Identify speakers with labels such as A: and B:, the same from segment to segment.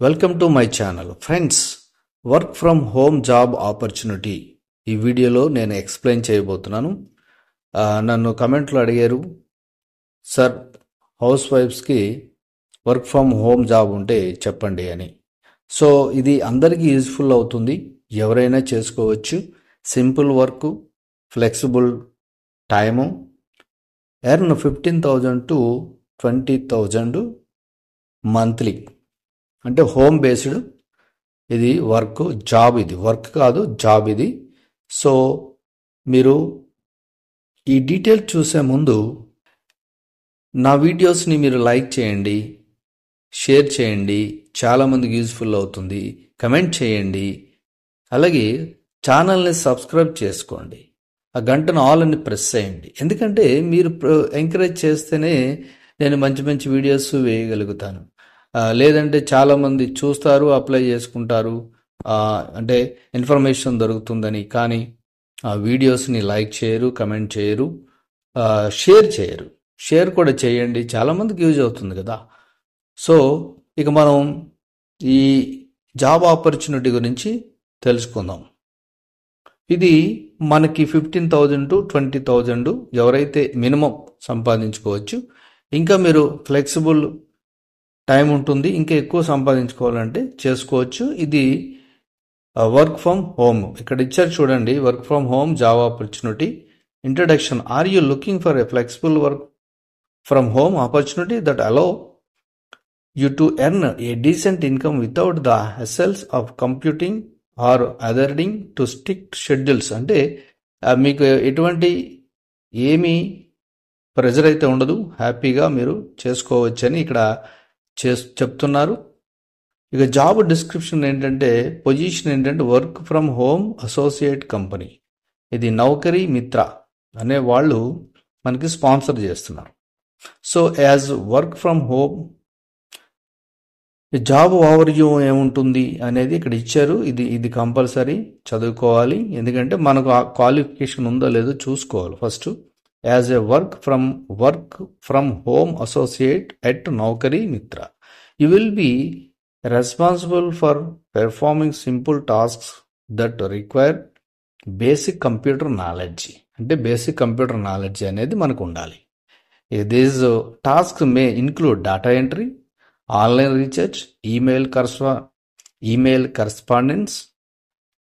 A: Welcome to my channel friends. Work from home job opportunity ఈ వీడియోలో నేను explain చేయబోతున్నాను. నన్ను కమెంట్లో అడిగారు, సార్ హౌస్ వైఫ్స్కి వర్క్ ఫ్రమ్ హోమ్ జాబ్ ఉంటే చెప్పండి అని. సో ఇది అందరికీ యూజ్ఫుల్ అవుతుంది, ఎవరైనా చేసుకోవచ్చు. Simple work, flexible time, earn 15,000 to 20,000 monthly. అంటే హోమ్ బేస్డ్ ఇది వర్క్, జాబ్. ఇది వర్క్ కాదు, జాబ్ ఇది. సో మీరు ఈ డీటెయిల్ చూసే ముందు నా వీడియోస్ని మీరు లైక్ చేయండి, షేర్ చేయండి, చాలామందికి యూజ్ఫుల్ అవుతుంది. కమెంట్ చేయండి, అలాగే ఛానల్ని సబ్స్క్రైబ్ చేసుకోండి. ఆ గంటను ఆల్ అని ప్రెస్ చేయండి, ఎందుకంటే మీరు ఎంకరేజ్ చేస్తేనే నేను మంచి మంచి వీడియోస్ వేయగలుగుతాను. లేదంటే చాలామంది చూస్తారు, అప్లై చేసుకుంటారు, అంటే ఇన్ఫర్మేషన్ దొరుకుతుందని, కానీ ఆ వీడియోస్ని లైక్ చేయరు, కమెంట్ చేయరు, షేర్ చేయరు. షేర్ కూడా చేయండి, చాలామందికి యూజ్ అవుతుంది కదా. సో ఇక మనం ఈ జాబ్ ఆపర్చునిటీ గురించి తెలుసుకుందాం. ఇది మనకి 15,000 to 20,000 ఎవరైతే మినిమం సంపాదించుకోవచ్చు. ఇంకా మీరు ఫ్లెక్సిబుల్ టైం ఉంటుంది, ఇంకా ఎక్కువ సంపాదించుకోవాలంటే చేసుకోవచ్చు. ఇది వర్క్ ఫ్రమ్ హోమ్. ఇక్కడ ఇచ్చారు చూడండి, work from home job opportunity. Introduction. Are you looking for a flexible work from home opportunity that allow you to earn a decent income without the hassles of computing or adhering to strict schedules. అంటే మీకు ఎటువంటి ఏమీ pressure అయితే ఉండదు, హ్యాపీగా మీరు చేసుకోవచ్చని ఇక్కడ చెప్తున్నారు. ఇక జాబ్ డిస్క్రిప్షన్ ఏంటంటే, పొజిషన్ ఏంటంటే work from home associate company. ఇది నౌకరీ మిత్ర అనే వాళ్ళు మనకి స్పాన్సర్ చేస్తున్నారు. So as work from home job overview ఏముంటుంది అనేది ఇక్కడ ఇచ్చారు. ఇది కంపల్సరీ చదువుకోవాలి, ఎందుకంటే మనకు ఆ క్వాలిఫికేషన్ ఉందో లేదో చూసుకోవాలి first. As a work from home associate at Naukri Mitra, you will be responsible for performing simple tasks that require basic computer knowledge. అంటే బేసిక్ కంప్యూటర్ నాలెడ్జ్ అనేది మనకు ఉండాలి. These task may include data entry, online research, email correspondence,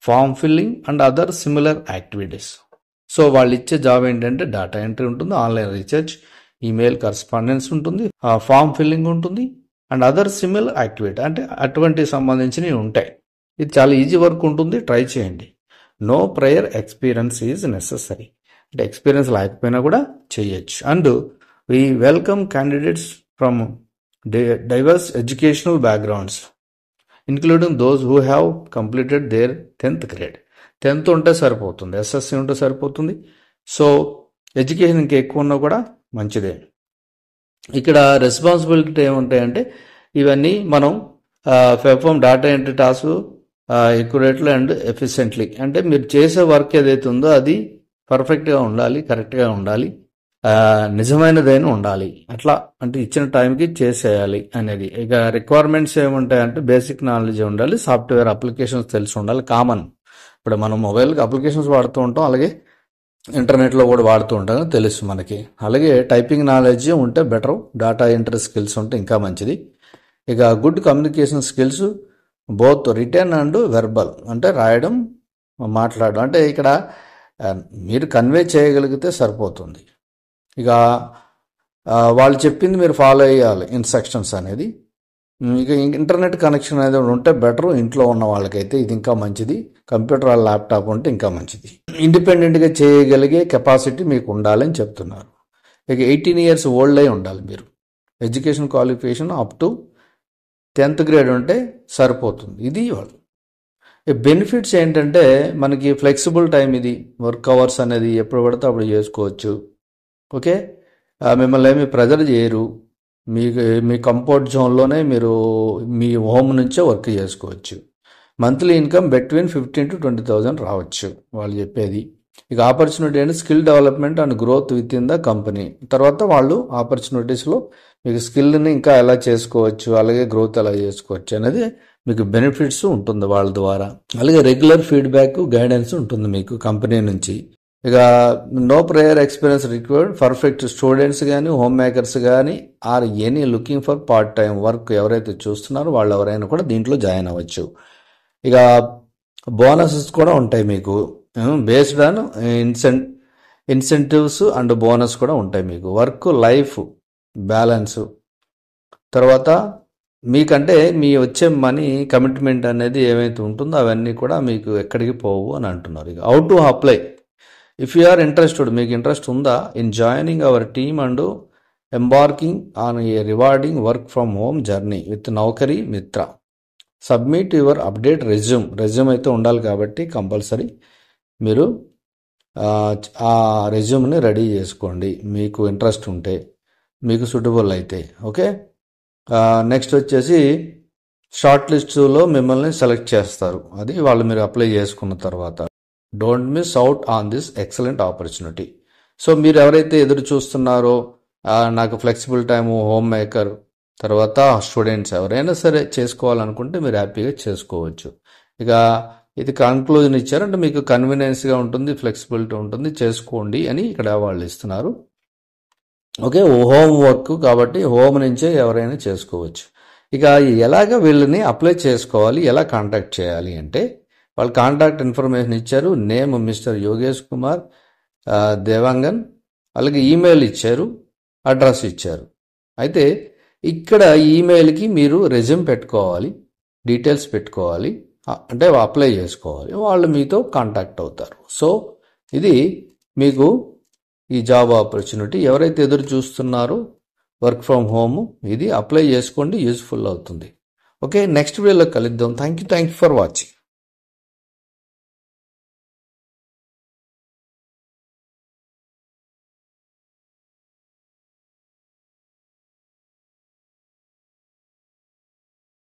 A: form filling and other similar activities. So వాళ్ళు ఇచ్చే job ఏంటంటే data entry ఉంటుంది, online research, email correspondence ఉంటుంది, form filling ఉంటుంది, అండ్ అదర్ సిమిలర్ యాక్టివిటీ, అంటే అటువంటి సంబంధించినవి ఉంటాయి. ఇది చాలా ఈజీ వర్క్ ఉంటుంది, ట్రై చేయండి. No prior experience is necessary. అంటే ఎక్స్పీరియన్స్ లేకపోయినా కూడా చేయొచ్చు. And we welcome candidates from diverse educational backgrounds including those who have completed their 10th grade. 10th ఉంటే సరిపోతుంది, ఎస్ఎస్సి ఉంటే సరిపోతుంది. సో ఎడ్యుకేషన్ ఇంకా ఎక్కువ ఉన్నా కూడా మంచిదే. ఇక్కడ రెస్పాన్సిబిలిటీ ఏముంటాయంటే, ఇవన్నీ మనం perform data entry task accurately and efficiently. అంటే మీరు చేసే వర్క్ ఏదైతే ఉందో అది పర్ఫెక్ట్గా ఉండాలి, కరెక్ట్గా ఉండాలి, నిజమైనదైనా ఉండాలి. అట్లా అంటే ఇచ్చిన టైంకి చేసేయాలి అనేది. ఇక రిక్వైర్మెంట్స్ ఏముంటాయంటే బేసిక్ నాలెడ్జ్ ఉండాలి, సాఫ్ట్వేర్ అప్లికేషన్స్ తెలిసి ఉండాలి. కామన్, ఇప్పుడు మనం మొబైల్కి అప్లికేషన్స్ వాడుతూ ఉంటాం, అలాగే ఇంటర్నెట్లో కూడా వాడుతూ ఉంటాం, తెలుసు మనకి. అలాగే టైపింగ్ నాలెడ్జ్ ఉంటే బెటర్, డేటా ఎంట్రీ స్కిల్స్ ఉంటే ఇంకా మంచిది. ఇక good communication skills both return and verbal, అంటే రాయడం, మాట్లాడడం. అంటే ఇక్కడ మీరు కన్వే చేయగలిగితే సరిపోతుంది. ఇక వాళ్ళు చెప్పింది మీరు ఫాలో అయ్యాలి, ఇన్స్ట్రక్షన్స్ అనేది. ఇక ఇంటర్నెట్ కనెక్షన్ అనేది ఉంటే బెటర్, ఇంట్లో ఉన్న వాళ్ళకైతే ఇది ఇంకా మంచిది. కంప్యూటర్ ల్యాప్టాప్ ఉంటే ఇంకా మంచిది. ఇండిపెండెంట్గా చేయగలిగే కెపాసిటీ మీకు ఉండాలని చెప్తున్నారు. ఇక 18 years ఓల్డ్ అయి ఉండాలి మీరు. Education qualification up to 10th grade ఉంటే సరిపోతుంది. ఇది వాళ్ళు బెనిఫిట్స్ ఏంటంటే, మనకి ఫ్లెక్సిబుల్ టైం, ఇది వర్క్ అవర్స్ అనేది ఎప్పుడు పడితే అప్పుడు చేసుకోవచ్చు. ఓకే, మిమ్మల్ని ఏమి ప్రెజర్ చేయరు, మీ కంఫర్ట్ జోన్లోనే మీరు మీ హోమ్ నుంచే వర్క్ చేసుకోవచ్చు. మంత్లీ ఇన్కమ్ బిట్వీన్ 15,000 to 20,000 రావచ్చు వాళ్ళు చెప్పేది. ఇక ఆపర్చునిటీ అంటే skill development and growth with in the company. తర్వాత వాళ్ళు ఆపర్చునిటీస్లో మీకు స్కిల్ని ఇంకా ఎలా చేసుకోవచ్చు, అలాగే గ్రోత్ ఎలా చేసుకోవచ్చు అనేది మీకు బెనిఫిట్స్ ఉంటుంది వాళ్ళ ద్వారా. అలాగే రెగ్యులర్ ఫీడ్బ్యాక్ గైడెన్స్ ఉంటుంది మీకు కంపెనీ నుంచి. ఇక no prior experience required, perfect students కానీ హోమ్ మేకర్స్ కానీ or any looking for part time work ఎవరైతే చూస్తున్నారో వాళ్ళు ఎవరైనా కూడా దీంట్లో జాయిన్ అవ్వచ్చు. ఇక బోనసెస్ కూడా ఉంటాయి మీకు, based on incentives and bonus కూడా ఉంటాయి మీకు. వర్క్ లైఫ్ బ్యాలెన్స్, తర్వాత మీకంటే మీ వచ్చే మనీ కమిట్మెంట్ అనేది ఏమైతే ఉంటుందో అవన్నీ కూడా మీకు ఎక్కడికి పోవు అని అంటున్నారు. ఇక how to apply, if you are interested, మీకు ఇంట్రెస్ట్ ఉందా in joining our team and embarking on a rewarding work from home journey with Naukri Mitra, submit your update resume అయితే ఉండాలి కాబట్టి కంపల్సరీ మీరు ఆ రెజ్యూమ్ని రెడీ చేసుకోండి మీకు ఇంట్రెస్ట్ ఉంటే, మీకు సూటబుల్ అయితే. ఓకే, నెక్స్ట్ వచ్చేసి షార్ట్ లిస్టులో మిమ్మల్ని సెలెక్ట్ చేస్తారు, అది వాళ్ళు మీరు అప్లై చేసుకున్న తర్వాత. Don't miss out on this excellent opportunity. So మీరు ఎవరైతే ఎదురు చూస్తున్నారో, నాకు ఫ్లెక్సిబుల్ టైము, హోమ్ మేకర్, తర్వాత స్టూడెంట్స్ ఎవరైనా సరే చేసుకోవాలనుకుంటే మీరు హ్యాపీగా చేసుకోవచ్చు. ఇక ఇది కన్క్లూజన్ ఇచ్చారంటే మీకు కన్వీనియన్స్గా ఉంటుంది, ఫ్లెక్సిబిలిటీ ఉంటుంది, చేసుకోండి అని ఇక్కడ వాళ్ళు ఇస్తున్నారు. ఓకే, హోమ్ వర్క్ కాబట్టి హోమ్ నుంచే ఎవరైనా చేసుకోవచ్చు. ఇక ఎలాగ వీళ్ళని అప్లై చేసుకోవాలి, ఎలా కాంటాక్ట్ చేయాలి అంటే వాళ్ళు కాంటాక్ట్ ఇన్ఫర్మేషన్ ఇచ్చారు. నేమ్ మిస్టర్ యోగేష్ కుమార్ దేవాంగన్, అలాగే ఈమెయిల్ ఇచ్చారు, అడ్రస్ ఇచ్చారు. అయితే ఇక్కడ ఈమెయిల్కి మీరు రెజ్యూమ్ పెట్టుకోవాలి, డీటెయిల్స్ పెట్టుకోవాలి, అంటే అప్లై చేసుకోవాలి, వాళ్ళు మీతో కాంటాక్ట్ అవుతారు. సో ఇది మీకు ఈ జాబ్ ఆపర్చునిటీ. ఎవరైతే ఎదురు చూస్తున్నారో వర్క్ ఫ్రమ్ హోమ్, ఇది అప్లై చేసుకోండి, యూజ్ఫుల్ అవుతుంది. ఓకే, నెక్స్ట్ వీడియోలో కలుద్దాం. Thank you for watching.